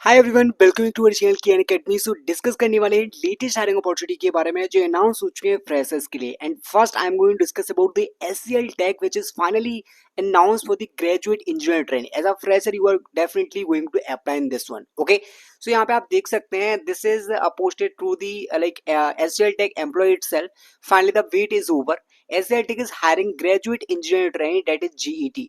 Hi everyone, welcome to our channel की academy. So discuss करने वाले हैं लेटेस्ट हायरिंग अपॉर्चुनिटी के बारे में जो अनाउंस हो चुके हैं फ्रेशर्स के लिए। And first I am going to discuss about the HCL tech which is finally announced for the graduate engineer training. As a fresher you are definitely going to apply in this one. Okay, so यहाँ पे आप देख सकते हैं this is posted through the HCL Tech employee itself. Finally the wait is over. HCL Tech is hiring graduate engineer training, that is GET,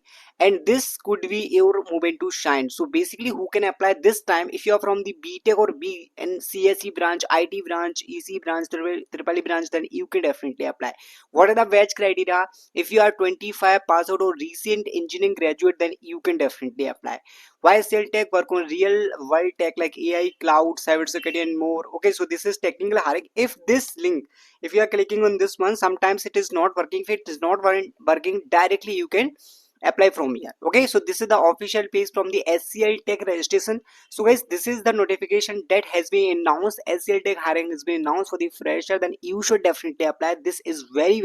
and this could be your moment to shine. So basically who can apply this time? If you are from the BTech or B and CSE branch, IT branch, EC branch, triple E branch, then you can definitely apply. What are the batch criteria? If you are 25 pass out or recent engineering graduate, then you can definitely apply. Why Cell Tech? Work on real world tech like AI, cloud, cybersecurity and more. Okay, so this is technical hiring. If this link, if you are clicking on this one, sometimes it is not working. If it is not working directly, you can apply from here. Okay, so this is the official page from the HCL Tech registration. So guys, this is the notification that has been announced. HCL Tech hiring has been announced for the fresher, then you should definitely apply. This is very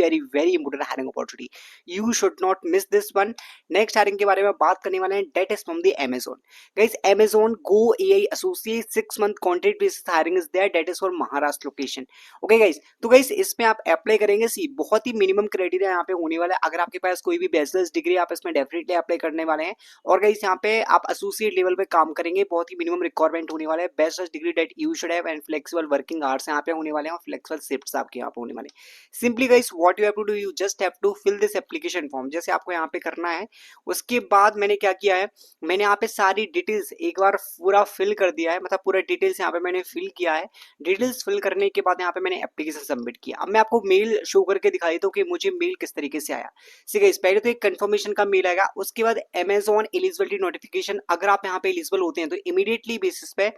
important hiring opportunity. You should not miss this one. Next hiring के बारे में बात करने वाले हैं, that is from the Amazon. Guys, Amazon Go AI Associate 6 month contract basis hiring is there, that is for Maharashtra location. Okay guys, तो guys इसमें आप अप्लाई करेंगे, सी बहुत ही मिनिमम क्राइटेरिया यहाँ पे होने वाला है. अगर आपके पास कोई भी बैचलर्स डिग्री आप इसमें डेफिनेटली अप्लाई करने वाले हैं. और गाइस यहाँ पे आप एसोसिएट लेवल पे काम करेंगे, बहुत ही मिनिमम रिक्वायरमेंट होने वाला है. Bachelors degree that you should have and flexible working hours यहाँ पे होने वाले हैं और फ्लेक्सिबल शिफ्ट्स आपके यहाँ पे होने वाले हैं. Simply guys what you have to do, you just have to fill this application form. जैसे आपको यहाँ पे करना है, उसके बाद मैंने क्या किया है, मैंने यहाँ पे सारी डिटेल्स एक बार पूरा फिल कर दिया है. मतलब पूरा डिटेल्स यहाँ पे मैंने फिल किया है. डिटेल्स फिल करने के बाद यहाँ पे मैंने एप्लीकेशन सबमिट किया. अब मैं आपको मेल शो करके दिखा देता हूँ कि मुझे मेल किस तरीके से आया. ठीक है, पहले तो एक कंफर्मेशन का मेल आएगा, उसके बाद Amazon एलिजिबिलिटी नोटिफिकेशन. अगर आप यहाँ पे एलिजिबल होते हैं तो इमीडिएटली बेसिस पे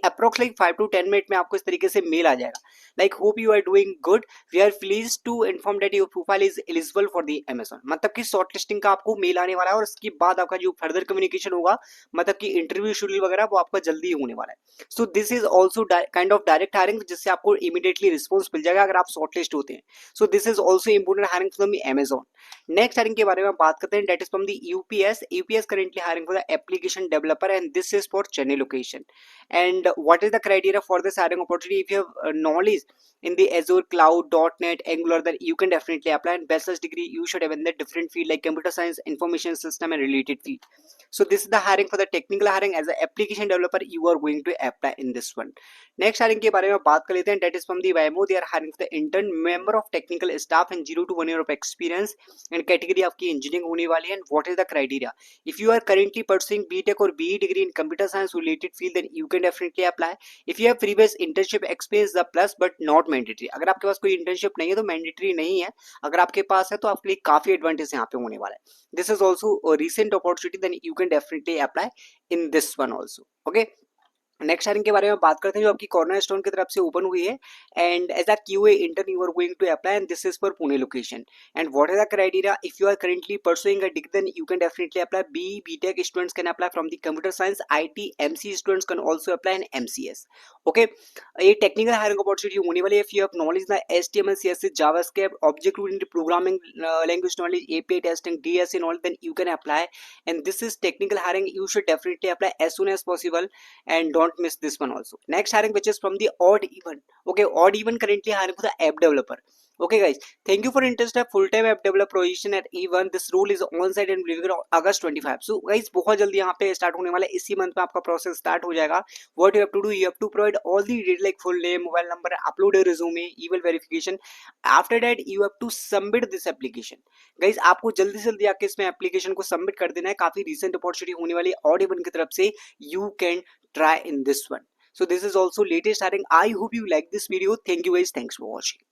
अप्रोक्स 5 to 10 मिनट में आपको इस तरीके से मेल आ जाएगा. Hope you are doing good, we are pleased to inform that your profile is eligible for the Amazon. मतलब कि शॉर्ट लिस्टिंग का आपको मेल आने वाला है और उसके बाद आपका जो फर्दर कम्युनिकेशन होगा, मतलब कि इंटरव्यू शेड्यूल वगैरह, वो आपका जल्दी होने वाला है. So this is also kind of direct hiring, जिससे आपको इमीडिएटली रिस्पॉन्स मिल जाएगा अगर आप शॉर्ट लिस्ट होते हैं. So this is also important hiring from Amazon. Next hiring के बारे में बात करते हैं, that is from the UPS. UPS currently hiring for the application developer and this is for Chennai location. And what is the criteria for this hiring opportunity? If you have knowledge in the Azure Cloud, .NET, Angular, then you can definitely apply. And bachelor's degree you should have in the different field like computer science, information system and related field. So this is the hiring for the technical hiring. As an application developer you are going to apply in this one. Next hiring के बारे में बात कर लेते हैं, that is from the Waymo. They are hiring for the intern, member of technical staff and 0 to 1 year of experience. And category आपकी engineering होने वाली है. And what is the criteria? If you are currently pursuing BTech or BE degree in computer science related field, then you can definitely apply. If you have previous internship experience, the plus but not mandatory. अगर आपके पास कोई internship नहीं है तो mandatory नहीं है. अगर आपके पास है तो आपके लिए काफी एडवांटेज यहाँ पे होने वाला है. This is also a recent opportunity, then you can definitely apply in this one also. Okay. Next hiring के बारे में बात करते हैं, जो आपकी कॉर्नर स्टोन की तरफ से ओपन हुई है. And as a QA intern you are going to apply and this is for Pune location. And what is the criteria? If you are currently pursuing a degree then you can definitely apply. BTech students can apply from the computer science. IT MC students can also apply and MCS. Okay, ये technical hiring opportunity होने वाली है. If you have knowledge in HTML, CSS, JavaScript, object oriented programming language knowledge, API testing, DSA knowledge, then you can apply. And this is technical hiring, you should definitely apply as soon as possible and don't miss this one also. Next hiring which is from the odd even. Okay, odd even currently hiring for the app developer. Okay guys, thank you for interest of full time app developer position at E1. This role is on site and delivery on August 25. So guys बहुत जल्दी यहाँ पे start होने वाला है, इसी month में आपका प्रोसेस स्टार्ट हो जाएगा. What you have to do, you have to provide all the details like full name, mobile number, upload your resume, email verification. After that you have to submit this application. Guys आपको जल्दी से जल्दी आके इसमें application को submit कर देना है. काफी रिसेंट अपॉर्चुनिटी होने वाली है ऑड इवन की तरफ से. You can try in this one. So this is also latest hiring. I hope you like this video. Thank you guys. Thanks for watching.